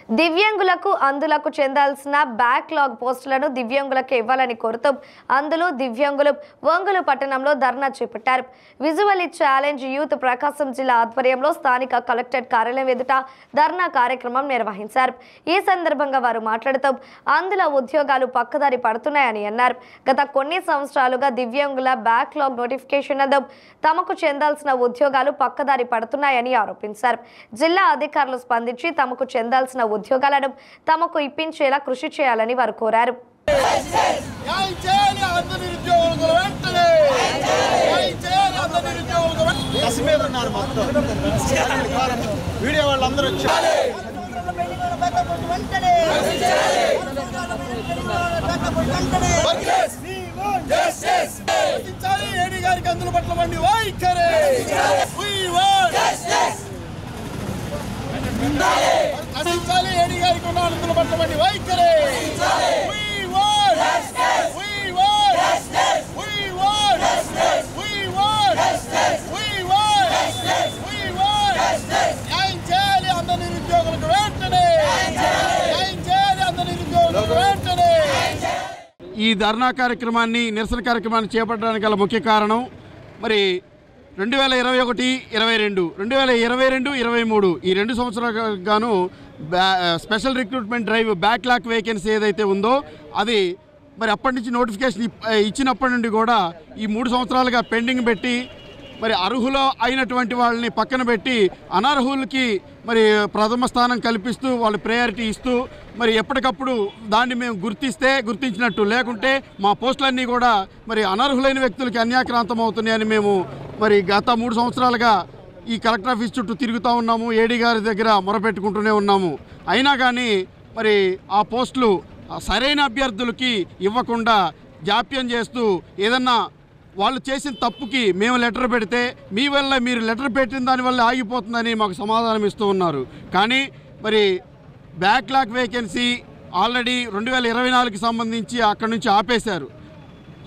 దివ్యాంగులకు అందులకు చెందాల్సిన బ్యాక్లాగ్ పోస్టులను దివ్యాంగులకు ఇవ్వాలని కోరుతూ అందులు దివ్యాంగులు ఒంగోలు పట్టణంలో ధర్నా చేపట్టారు. విజువల్లీ ఛాలెంజ్ యూత్ ప్రకాశం జిల్లా ఆధ్వర్యంలో స్థానిక కలెక్టరేట్ కార్యాలయం ఎదుట ధర్నా కార్యక్రమం నిర్వహించారు. ఈ సందర్భంగా వారు మాట్లాడుతూ అందుల ఉద్యోగాలు పక్కదారి పడుతున్నాయని అన్నారు. గత కొన్ని సంవత్సరాలుగా దివ్యాంగుల బ్యాక్లాగ్ నోటిఫికేషన్ తమకు చెందాల్సిన ఉద్యోగాలు పక్కదారి పడుతున్నాయని ఆరోపించారు. జిల్లా అధికారులు స్పందించి తమకు చెందాల్సిన ఉద్యోగాలను తమకు ఇప్పించేలా కృషి చేయాలని వారు కోరారు. ఈ ధర్నా కార్యక్రమాన్ని నిరసన కార్యక్రమాన్ని చేపట్టడానికి గల ముఖ్య కారణం మరి 2021, 22, 2022, 23 ఈ 2 సంవత్సరాలకు గాను special recruitment drive backlog vacancy ఏదైతే ఉందో అది మరి అప్పటి నుంచి నోటిఫికేషన్ ఇచ్చినప్పటి నుండి కూడా ఈ 3 సంవత్సరాలుగా పెండింగ్ పెట్టి మరి అర్హులు అయినటువంటి వాళ్ళని పక్కన పెట్టి అనర్హులకి మరి ప్రథమ స్థానం కల్పిస్తూ వాళ్ళు ప్రయారిటీ ఇస్తూ మరి ఎప్పటికప్పుడు దాన్ని మేము గుర్తించినట్టు, లేకుంటే మా పోస్టులన్నీ కూడా మరి అనర్హులైన వ్యక్తులకి అన్యాక్రాంతం అవుతున్నాయని మేము మరి గత 3 సంవత్సరాలుగా ఈ కలెక్టర్ ఆఫీస్ చుట్టూ తిరుగుతూ ఉన్నాము. ఏడీ గారి దగ్గర మొరపెట్టుకుంటూనే ఉన్నాము. అయినా కానీ మరి ఆ పోస్టులు సరైన అభ్యర్థులకి ఇవ్వకుండా జాప్యం చేస్తూ ఏదన్నా వాళ్ళు చేసిన తప్పుకి మేము లెటర్ పెడితే మీ వల్ల మీరు లెటర్ పెట్టిన దానివల్ల ఆగిపోతుందని మాకు సమాధానం ఇస్తూ ఉన్నారు. కానీ మరి బ్యాక్లాగ్ వేకెన్సీ ఆల్రెడీ 2024కి సంబంధించి అక్కడి నుంచి ఆపేశారు.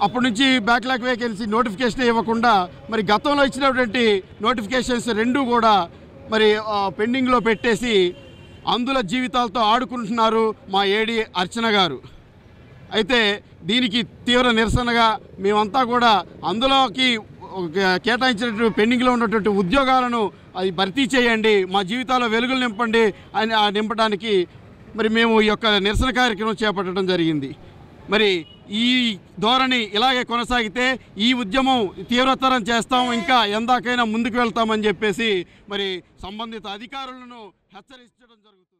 అప్పటి నుంచి బ్యాక్లాగ్ వేకెన్సీ నోటిఫికేషన్ ఇవ్వకుండా మరి గతంలో ఇచ్చినటువంటి నోటిఫికేషన్స్ 2 కూడా మరి పెండింగ్లో పెట్టేసి అందుల జీవితాలతో ఆడుకుంటున్నారు మా ఏడీ అర్చన గారు. అయితే దీనికి తీవ్ర నిరసనగా మేమంతా కూడా అందులోకి కేటాయించినటువంటి పెండింగ్లో ఉన్నటువంటి ఉద్యోగాలను అది భర్తీ చేయండి, మా జీవితాల్లో వెలుగులు నింపండి అని నింపడానికి మరి మేము ఈ యొక్క నిరసన కార్యక్రమం చేపట్టడం జరిగింది. మరి ఈ ధోరణి ఇలాగే కొనసాగితే ఈ ఉద్యమం తీవ్రతరం చేస్తాం, ఇంకా ఎందాకైనా ముందుకు వెళ్తామని చెప్పేసి మరి సంబంధిత అధికారులను హెచ్చరించడం జరుగుతుంది.